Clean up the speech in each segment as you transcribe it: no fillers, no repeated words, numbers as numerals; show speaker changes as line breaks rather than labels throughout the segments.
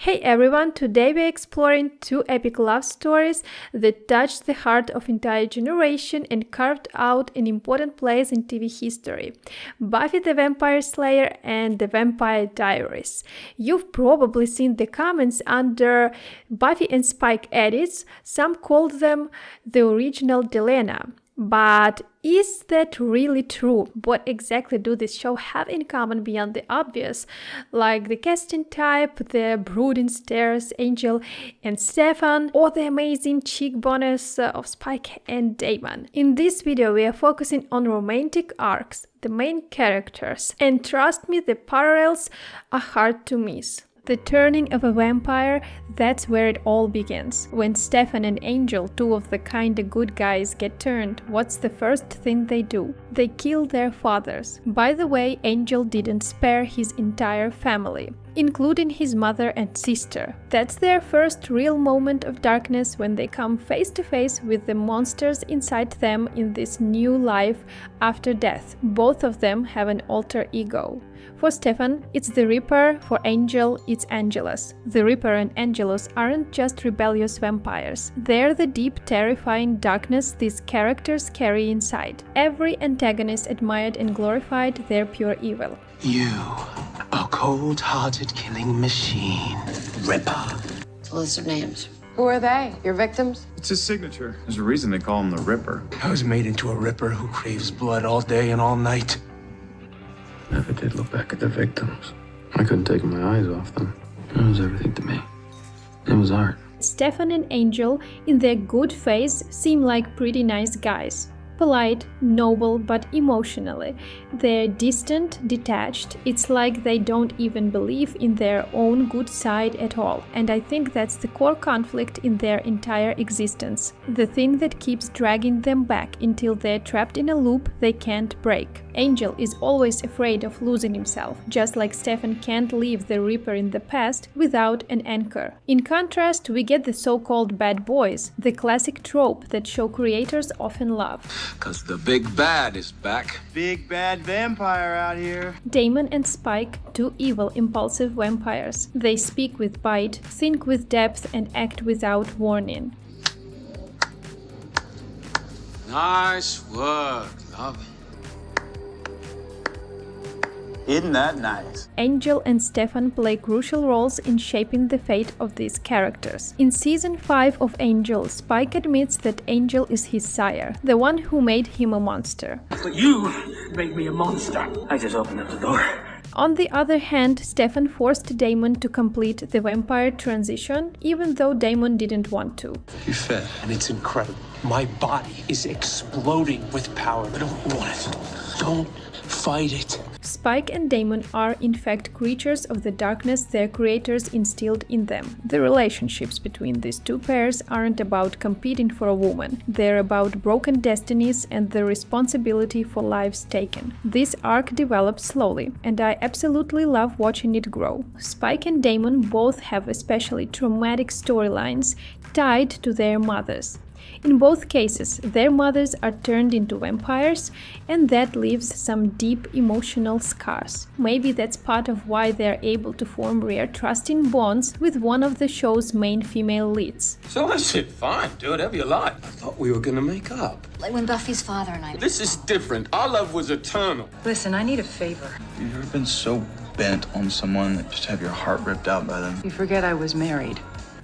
Hey everyone, today we're exploring two epic love stories that touched the heart of entire generation and carved out an important place in TV history. Buffy the Vampire Slayer and The Vampire Diaries. You've probably seen the comments under Buffy and Spike edits. Some called them the original Delena. But is that really true? What exactly do this show have in common beyond the obvious? Like the casting type, the brooding stares, Angel and Stefan, or the amazing cheekbones of Spike and Damon. In this video, we are focusing on romantic arcs, the main characters, and trust me, the parallels are hard to miss. The turning of a vampire, that's where it all begins. When Stefan and Angel, two of the kinda good guys, get turned, what's the first thing they do? They kill their fathers. By the way, Angel didn't spare his entire family, including his mother and sister. That's their first real moment of darkness when they come face to face with the monsters inside them in this new life after death. Both of them have an alter ego. For Stefan, it's the Reaper, for Angel, it's Angelus. The Reaper and Angelus aren't just rebellious vampires. They're the deep, terrifying darkness these characters carry inside. Every antagonist admired and glorified their pure evil.
You, a cold-hearted killing machine. Ripper.
List of names. Who are they? Your victims?
It's his signature. There's a reason they call him the Ripper.
I was made into a Ripper who craves blood all day and all night.
Never did look back at the victims. I couldn't take my eyes off them. It was everything to me. It was art.
Stefan and Angel, in their good phase, seem like pretty nice guys. Polite, noble, but emotionally. They're distant, detached. It's like they don't even believe in their own good side at all. And I think that's the core conflict in their entire existence. The thing that keeps dragging them back until they're trapped in a loop they can't break. Angel is always afraid of losing himself, just like Stefan can't leave the Reaper in the past without an anchor. In contrast, we get the so-called bad boys, the classic trope that show creators often love.
'Cause the big bad is back.
Big bad vampire out here.
Damon and Spike, two evil, impulsive vampires. They speak with bite, think with depth, and act without warning.
Nice work, love.
Isn't that nice?
Angel and Stefan play crucial roles in shaping the fate of these characters. In season 5 of Angel, Spike admits that Angel is his sire, the one who made him a monster.
But you made me a monster. I just opened up the door.
On the other hand, Stefan forced Damon to complete the vampire transition, even though Damon didn't want to.
You fit.
And it's incredible. My body is exploding with power. I don't want it. Don't fight it.
Spike and Damon are in fact creatures of the darkness their creators instilled in them. The relationships between these two pairs aren't about competing for a woman. They're about broken destinies and the responsibility for lives taken. This arc develops slowly, and I absolutely love watching it grow. Spike and Damon both have especially traumatic storylines tied to their mothers. In both cases, their mothers are turned into vampires, and that leaves some deep emotional scars. Maybe that's part of why they're able to form rare trusting bonds with one of the show's main female leads.
So I said, fine, do whatever you like. I thought we were gonna make up.
Like when Buffy's father and I...
This is different. Our love was eternal.
Listen, I need a favor.
You ever been so bent on someone that just have your heart ripped out by them?
You forget I was married.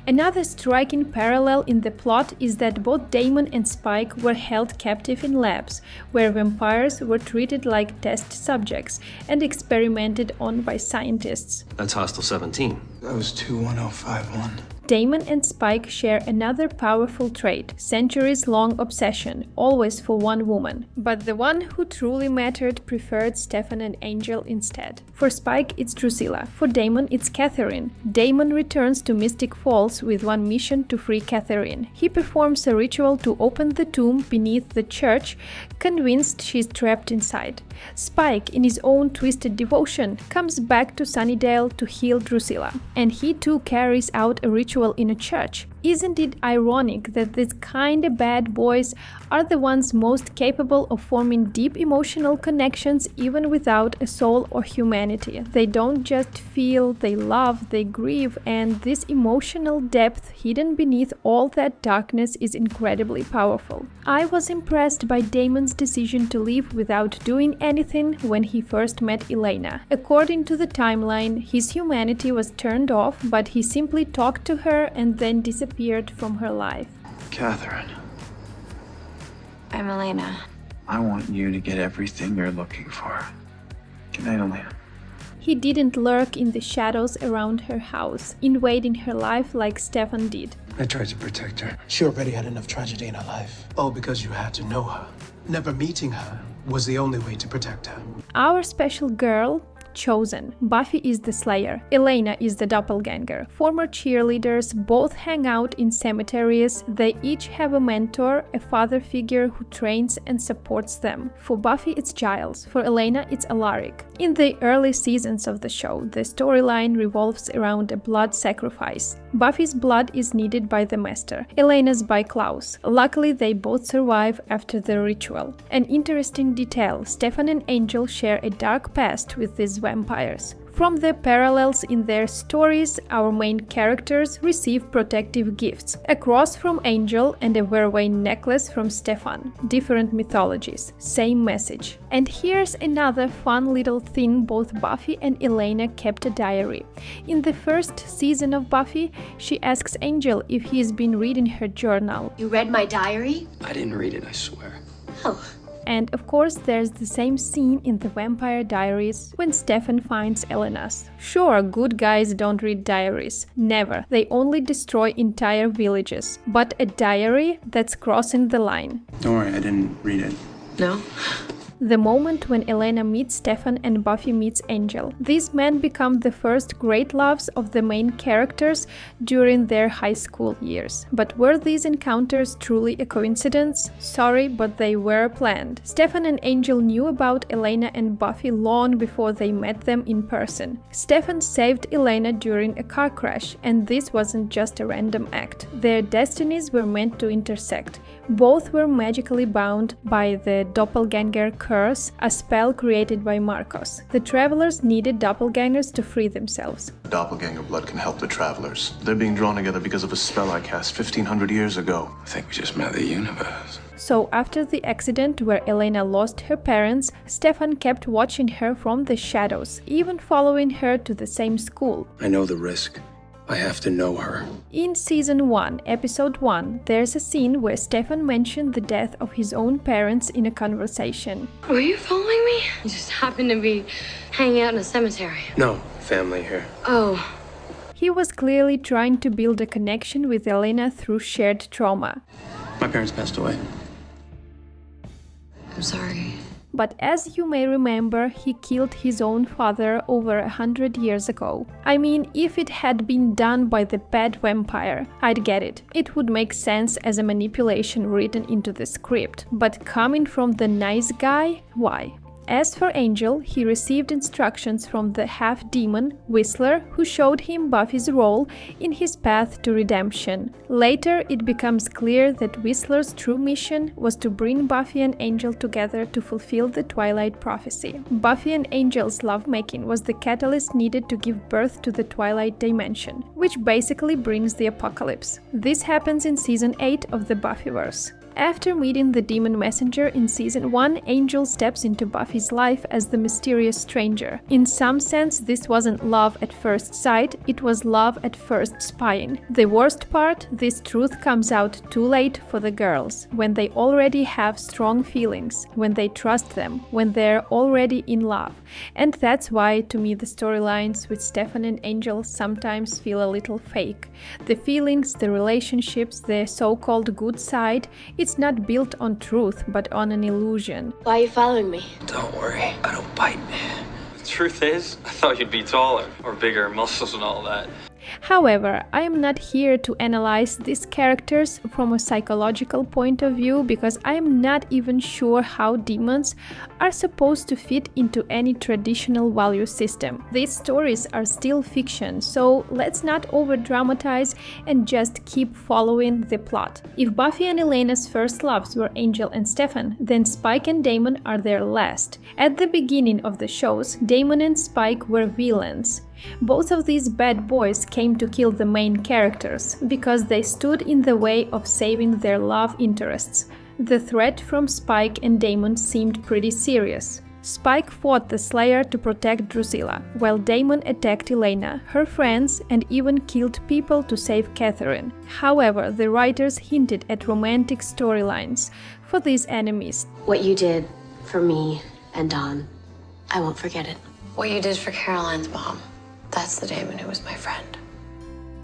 Another striking parallel in the plot is that both Damon and Spike were held captive in labs, where vampires were treated like test subjects and experimented on by scientists.
That's Hostel 17.
That was 21051.
Damon and Spike share another powerful trait, centuries-long obsession, always for one woman. But the one who truly mattered preferred Stefan and Angel instead. For Spike, it's Drusilla. For Damon, it's Catherine. Damon returns to Mystic Falls with one mission to free Catherine. He performs a ritual to open the tomb beneath the church, convinced she's trapped inside. Spike, in his own twisted devotion, comes back to Sunnydale to heal Drusilla. And he too carries out a ritual in a church. Isn't it ironic that these kinda bad boys are the ones most capable of forming deep emotional connections even without a soul or humanity? They don't just feel, they love, they grieve, and this emotional depth hidden beneath all that darkness is incredibly powerful. I was impressed by Damon's decision to leave without doing anything when he first met Elena. According to the timeline, his humanity was turned off, but he simply talked to her and then disappeared from her life.
Catherine,
I'm Elena.
I want you to get everything you're looking for. Good night, Elena.
He didn't lurk in the shadows around her house, invading her life like Stefan did.
I tried to protect her. She already had enough tragedy in her life. All because you had to know her. Never meeting her was the only way to protect her.
Our special girl, chosen. Buffy is the Slayer. Elena is the doppelganger. Former cheerleaders both hang out in cemeteries. They each have a mentor, a father figure who trains and supports them. For Buffy, it's Giles. For Elena, it's Alaric. In the early seasons of the show, the storyline revolves around a blood sacrifice. Buffy's blood is needed by the Master, Elena's by Klaus. Luckily, they both survive after the ritual. An interesting detail, Stefan and Angel share a dark past with these vampires. From the parallels in their stories, our main characters receive protective gifts. A cross from Angel and a Vervain necklace from Stefan. Different mythologies, same message. And here's another fun little thing, both Buffy and Elena kept a diary. In the first season of Buffy, she asks Angel if he's been reading her journal.
You read my diary?
I didn't read it, I swear.
Oh.
And of course, there's the same scene in the Vampire Diaries when Stefan finds Elena's. Sure, good guys don't read diaries. Never. They only destroy entire villages. But a diary, that's crossing the line.
Don't worry, I didn't read it.
No?
The moment when Elena meets Stefan and Buffy meets Angel. These men become the first great loves of the main characters during their high school years. But were these encounters truly a coincidence? Sorry, but they were planned. Stefan and Angel knew about Elena and Buffy long before they met them in person. Stefan saved Elena during a car crash, and this wasn't just a random act. Their destinies were meant to intersect. Both were magically bound by the doppelganger curse, a spell created by Marcos. The travelers needed doppelgangers to free themselves.
Doppelganger blood can help the travelers. They're being drawn together because of a spell I cast 1500 years ago.
I think we just met the universe.
So after the accident where Elena lost her parents, Stefan kept watching her from the shadows, even following her to the same school.
I know the risk. I have to know her.
In Season 1, Episode 1, there's a scene where Stefan mentioned the death of his own parents in a conversation.
Were you following me? You just happened to be hanging out in a cemetery.
No, family here.
Oh.
He was clearly trying to build a connection with Elena through shared trauma.
My parents passed away.
I'm sorry.
But as you may remember, he killed his own father over 100 years ago. I mean, if it had been done by the bad vampire, I'd get it. It would make sense as a manipulation written into the script. But coming from the nice guy, why? As for Angel, he received instructions from the half-demon, Whistler, who showed him Buffy's role in his path to redemption. Later, it becomes clear that Whistler's true mission was to bring Buffy and Angel together to fulfill the Twilight prophecy. Buffy and Angel's lovemaking was the catalyst needed to give birth to the Twilight dimension, which basically brings the apocalypse. This happens in Season 8 of the Buffyverse. After meeting the demon messenger in Season 1, Angel steps into Buffy's life as the mysterious stranger. In some sense, this wasn't love at first sight, it was love at first spying. The worst part, this truth comes out too late for the girls, when they already have strong feelings, when they trust them, when they're already in love. And that's why, to me, the storylines with Stefan and Angel sometimes feel a little fake. The feelings, the relationships, the so-called good side, it's not built on truth, but on an illusion.
Why are you following me?
Don't worry, I don't bite.
The truth is, I thought you'd be taller, or bigger, muscles and all that.
However, I am not here to analyze these characters from a psychological point of view because I am not even sure how demons are supposed to fit into any traditional value system. These stories are still fiction, so let's not over-dramatize and just keep following the plot. If Buffy and Elena's first loves were Angel and Stefan, then Spike and Damon are their last. At the beginning of the shows, Damon and Spike were villains. Both of these bad boys came to kill the main characters because they stood in the way of saving their love interests. The threat from Spike and Damon seemed pretty serious. Spike fought the Slayer to protect Drusilla, while Damon attacked Elena, her friends, and even killed people to save Catherine. However, the writers hinted at romantic storylines for these enemies.
What you did for me and Don, I won't forget it. What you did for Caroline's mom, that's the Damon who was my friend.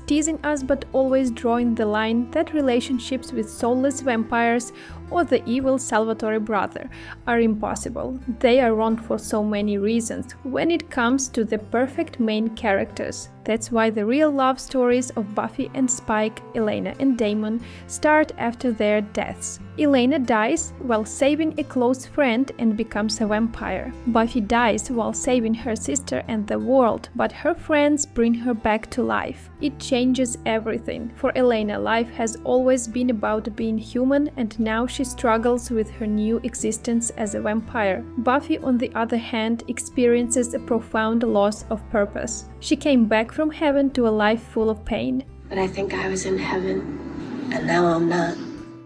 Teasing us but always drawing the line that relationships with soulless vampires or the evil Salvatore brother are impossible. They are wrong for so many reasons when it comes to the perfect main characters. That's why the real love stories of Buffy and Spike, Elena and Damon start after their deaths. Elena dies while saving a close friend and becomes a vampire. Buffy dies while saving her sister and the world, but her friends bring her back to life. It changes everything. For Elena, life has always been about being human, and now she struggles with her new existence as a vampire. Buffy, on the other hand, experiences a profound loss of purpose. She came back from heaven to a life full of pain.
But I think I was in heaven, and now I'm not.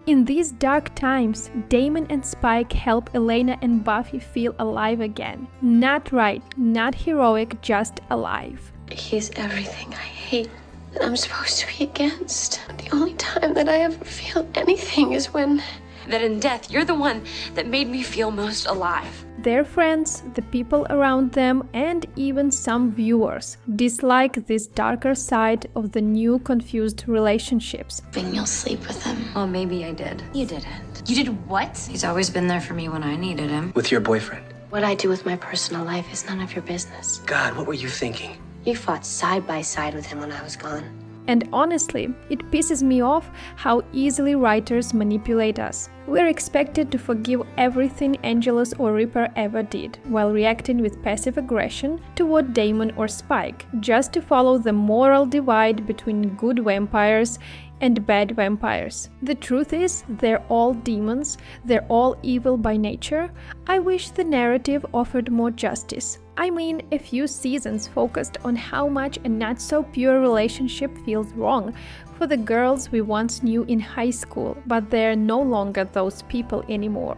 In these dark times, Damon and Spike help Elena and Buffy feel alive again. Not right, not heroic, just alive.
He's everything I hate that I'm supposed to be against. The only time that I ever feel anything is when... That in death, you're the one that made me feel most alive.
Their friends, the people around them, and even some viewers dislike this darker side of the new confused relationships.
Hoping you'll sleep with him.
Well, maybe I did.
You didn't.
You did what? He's always been there for me when I needed him.
With your boyfriend.
What I do with my personal life is none of your business.
God, what were you thinking?
You fought side by side with him when I was gone.
And honestly, it pisses me off how easily writers manipulate us. We're expected to forgive everything Angelus or Ripper ever did, while reacting with passive aggression toward Damon or Spike, just to follow the moral divide between good vampires and bad vampires. The truth is, they're all demons, they're all evil by nature. I wish the narrative offered more justice. I mean, a few seasons focused on how much a not-so-pure relationship feels wrong for the girls we once knew in high school, but they're no longer those people anymore.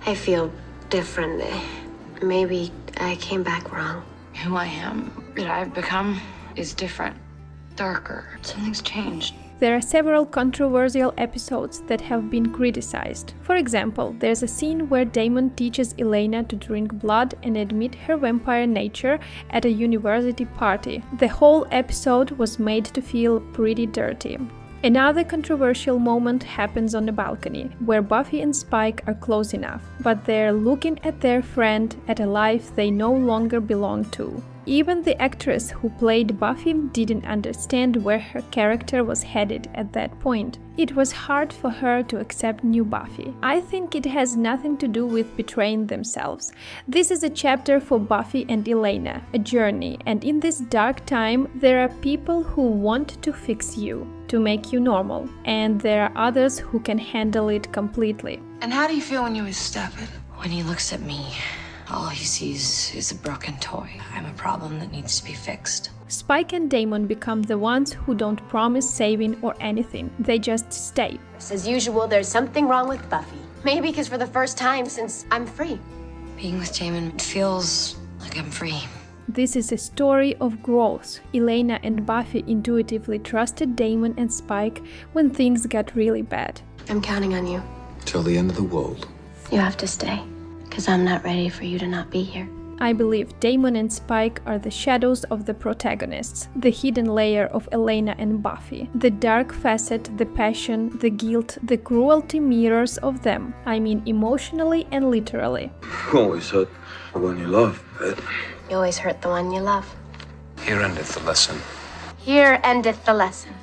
I feel different. Maybe I came back wrong.
Who I am, that I've become, is different. Darker. Something's changed.
There are several controversial episodes that have been criticized. For example, there's a scene where Damon teaches Elena to drink blood and admit her vampire nature at a university party. The whole episode was made to feel pretty dirty. Another controversial moment happens on the balcony, where Buffy and Spike are close enough, but they're looking at their friend, at a life they no longer belong to. Even the actress who played Buffy didn't understand where her character was headed at that point. It was hard for her to accept new Buffy. I think it has nothing to do with betraying themselves. This is a chapter for Buffy and Elena, a journey, and in this dark time, there are people who want to fix you, to make you normal, and there are others who can handle it completely.
And how do you feel when you're with Stefan?
When he looks at me, all he sees is a broken toy. I'm a problem that needs to be fixed.
Spike and Damon become the ones who don't promise saving or anything. They just stay.
As usual, there's something wrong with Buffy. Maybe because for the first time since I'm free.
Being with Damon feels like I'm free.
This is a story of growth. Elena and Buffy intuitively trusted Damon and Spike when things got really bad.
I'm counting on you.
Till the end of the world.
You have to stay, because I'm not ready for you to not be here.
I believe Damon and Spike are the shadows of the protagonists, the hidden layer of Elena and Buffy. The dark facet, the passion, the guilt, the cruelty mirrors of them. I mean emotionally and literally.
You always hurt the one you love, right?
You always hurt the one you love.
Here endeth the lesson.
Here endeth the lesson.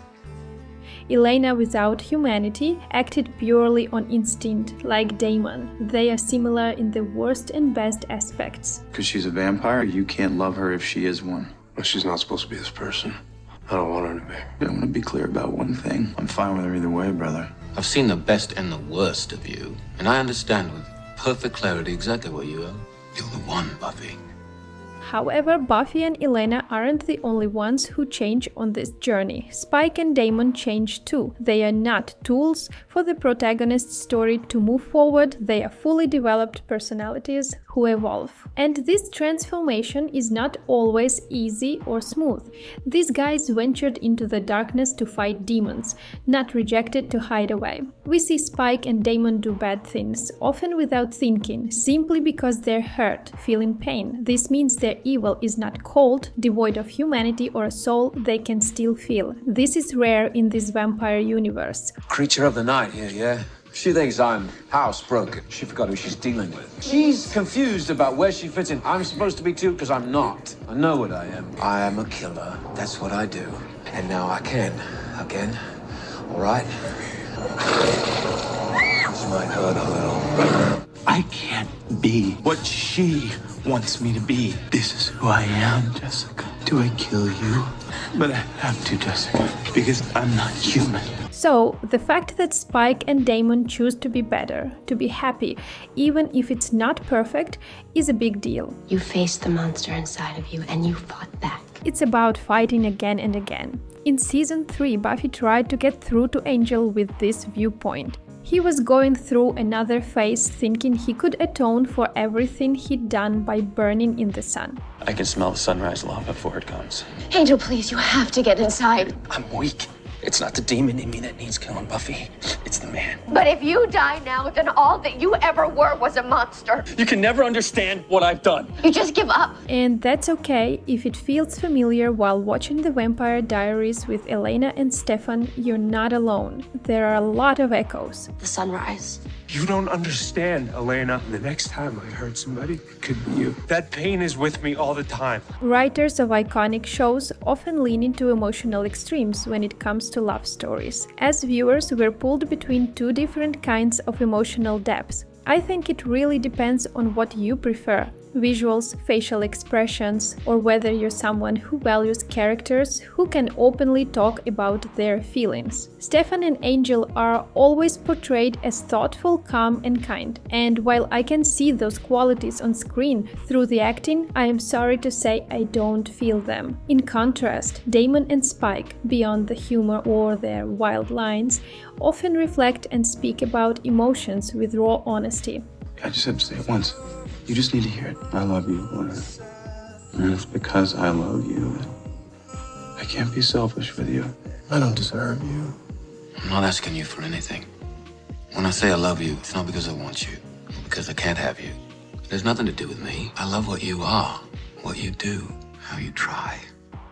Elena, without humanity, acted purely on instinct, like Damon. They are similar in the worst and best aspects.
Because she's a vampire, you can't love her if she is one.
But she's not supposed to be this person. I don't want her to be.
I want to be clear about one thing. I'm fine with her either way, brother.
I've seen the best and the worst of you, and I understand with perfect clarity exactly what you are. You're the one, Buffy.
However, Buffy and Elena aren't the only ones who change on this journey. Spike and Damon change too. They are not tools for the protagonist's story to move forward, they are fully developed personalities who evolve. And this transformation is not always easy or smooth. These guys ventured into the darkness to fight demons, not rejected to hide away. We see Spike and Damon do bad things, often without thinking, simply because they're hurt, feeling pain. This means their evil is not cold, devoid of humanity or a soul they can still feel. This is rare in this vampire universe.
Creature of the night here, yeah? She thinks I'm housebroken. She forgot who she's dealing with. She's confused about where she fits in. I'm supposed to be too, because I'm not. I know what I am. I am a killer. That's what I do. And now I can. Again. All right? This might hurt a little.
I can't be what she wants me to be. This is who I am, Jessica. Do I kill you? But I have to, Jessica, because I'm not human.
So, the fact that Spike and Damon choose to be better, to be happy, even if it's not perfect, is a big deal.
You faced the monster inside of you and you fought back.
It's about fighting again and again. In season 3, Buffy tried to get through to Angel with this viewpoint. He was going through another phase, thinking he could atone for everything he'd done by burning in the sun.
I can smell the sunrise long before it comes.
Angel, please, you have to get inside.
I'm weak. It's not the demon in me that needs killing, Buffy. It's the man.
But if you die now, then all that you ever were was a monster.
You can never understand what I've done.
You just give up.
And that's okay if it feels familiar while watching the Vampire Diaries with Elena and Stefan. You're not alone. There are a lot of echoes.
The sunrise.
You don't understand, Elena. The next time I hurt somebody, it could be you. That pain is with me all the time.
Writers of iconic shows often lean into emotional extremes when it comes to love stories. As viewers, we're pulled between two different kinds of emotional depths. I think it really depends on what you prefer. Visuals, facial expressions, or whether you're someone who values characters who can openly talk about their feelings. Stefan and Angel are always portrayed as thoughtful, calm, and kind. And while I can see those qualities on screen through the acting, I am sorry to say I don't feel them. In contrast, Damon and Spike, beyond the humor or their wild lines, often reflect and speak about emotions with raw honesty.
I just had to say it once. You just need to hear it. I love you, Lorna. And it's because I love you that I can't be selfish with you.
I don't deserve you.
I'm not asking you for anything. When I say I love you, it's not because I want you, because I can't have you. It has nothing to do with me. I love what you are, what you do, how you try.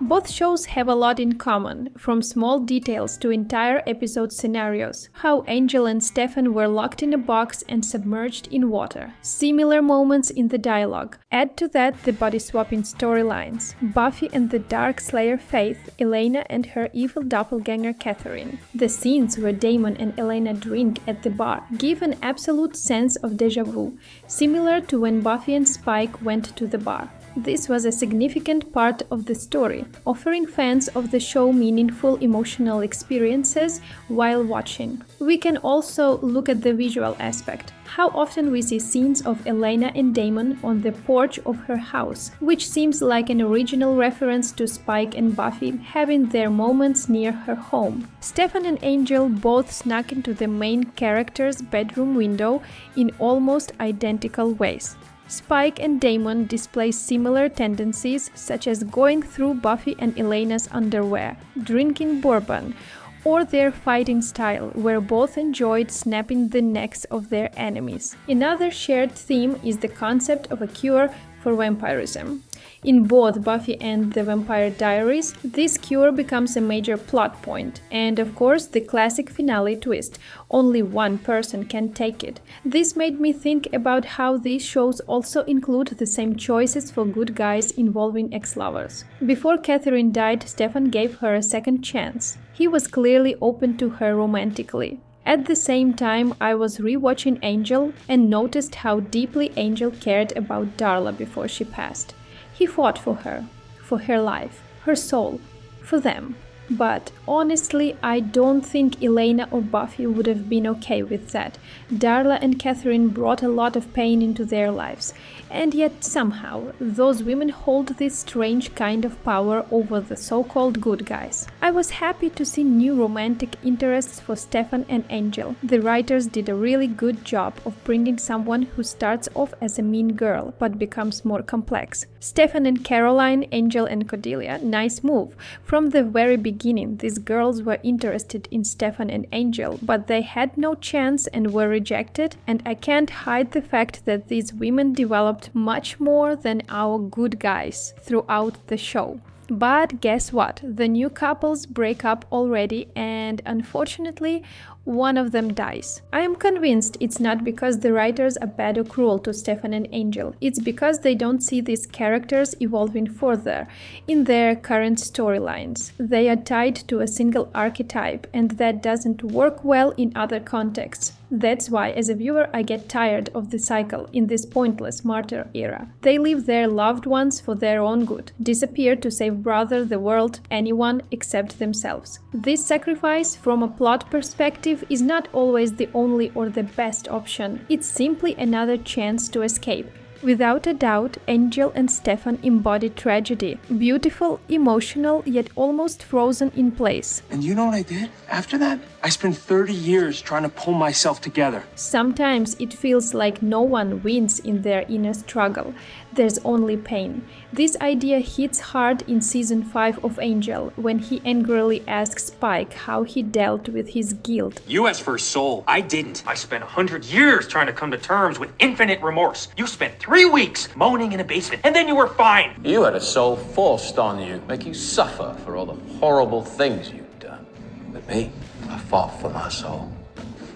Both shows have a lot in common, from small details to entire episode scenarios. How Angel and Stefan were locked in a box and submerged in water. Similar moments in the dialogue. Add to that the body-swapping storylines. Buffy and the Dark Slayer Faith, Elena and her evil doppelganger Catherine. The scenes where Damon and Elena drink at the bar give an absolute sense of déjà vu, similar to when Buffy and Spike went to the bar. This was a significant part of the story, offering fans of the show meaningful emotional experiences while watching. We can also look at the visual aspect. How often we see scenes of Elena and Damon on the porch of her house, which seems like an original reference to Spike and Buffy having their moments near her home. Stefan and Angel both snuck into the main character's bedroom window in almost identical ways. Spike and Damon display similar tendencies, such as going through Buffy and Elena's underwear, drinking bourbon, or their fighting style, where both enjoyed snapping the necks of their enemies. Another shared theme is the concept of a cure for vampirism. In both Buffy and the Vampire Diaries, this cure becomes a major plot point, and of course the classic finale twist: only one person can take it. This made me think about how these shows also include the same choices for good guys involving ex-lovers. Before Catherine died, Stefan gave her a second chance. He was clearly open to her romantically. At the same time, I was rewatching Angel and noticed how deeply Angel cared about Darla before she passed. He fought for her life, her soul, for them. But honestly, I don't think Elena or Buffy would have been okay with that. Darla and Catherine brought a lot of pain into their lives, and yet somehow those women hold this strange kind of power over the so-called good guys. I was happy to see new romantic interests for Stefan and Angel. The writers did a really good job of bringing someone who starts off as a mean girl but becomes more complex. Stefan and Caroline, Angel and Cordelia, nice move. From the very beginning, these girls were interested in Stefan and Angel, but they had no chance and were rejected, and I can't hide the fact that these women developed much more than our good guys throughout the show. But guess what? The new couples break up already, and unfortunately, one of them dies. I am convinced it's not because the writers are bad or cruel to Stefan and Angel. It's because they don't see these characters evolving further in their current storylines. They are tied to a single archetype, and that doesn't work well in other contexts. That's why, as a viewer, I get tired of the cycle in this pointless martyr era. They leave their loved ones for their own good, disappear to save brother, the world, anyone except themselves. This sacrifice, from a plot perspective, is not always the only or the best option. It's simply another chance to escape. Without a doubt, Angel and Stefan embody tragedy. Beautiful, emotional, yet almost frozen in place.
And you know what I did? After that, I spent 30 years trying to pull myself together.
Sometimes it feels like no one wins in their inner struggle. There's only pain. This idea hits hard in season 5 of Angel, when he angrily asks Spike how he dealt with his guilt.
You asked for a soul. I didn't. I spent 100 years trying to come to terms with infinite remorse. You spent 3 weeks moaning in a basement, and then you were fine.
You had a soul forced on you, make you suffer for all the horrible things you've done. But me, I fought for my soul.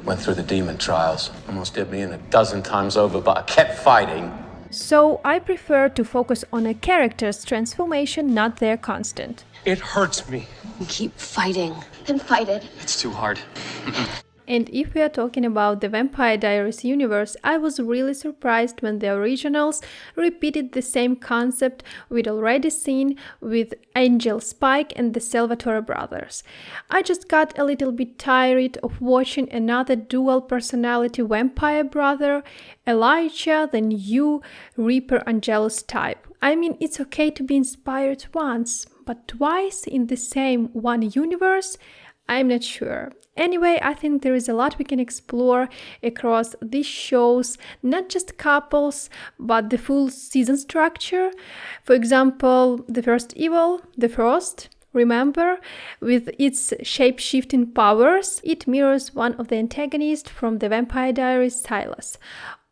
Went through the demon trials. Almost did me in 12 times over, but I kept fighting.
So I prefer to focus on a character's transformation, not their constant.
It hurts me.
Keep fighting. Then fight it.
It's too hard.
And if we are talking about the Vampire Diaries universe, I was really surprised when the originals repeated the same concept we'd already seen with Angel, Spike and the Salvatore brothers. I just got a little bit tired of watching another dual personality vampire brother, Elijah, the new Reaper Angelus type. I mean, it's okay to be inspired once, but twice in the same one universe? I'm not sure. Anyway, I think there is a lot we can explore across these shows, not just couples, but the full season structure. For example, the first evil, the Frost, remember, with its shape-shifting powers, it mirrors one of the antagonists from the Vampire Diaries, Silas.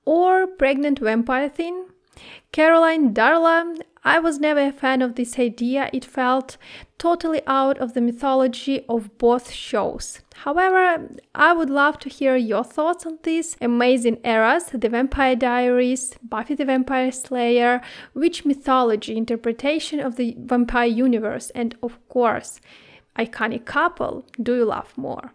Or pregnant vampire thing. Caroline, Darla, I was never a fan of this idea. It felt totally out of the mythology of both shows. However, I would love to hear your thoughts on these amazing eras, the Vampire Diaries, Buffy the Vampire Slayer, which mythology, interpretation of the vampire universe, and of course, iconic couple do you love more?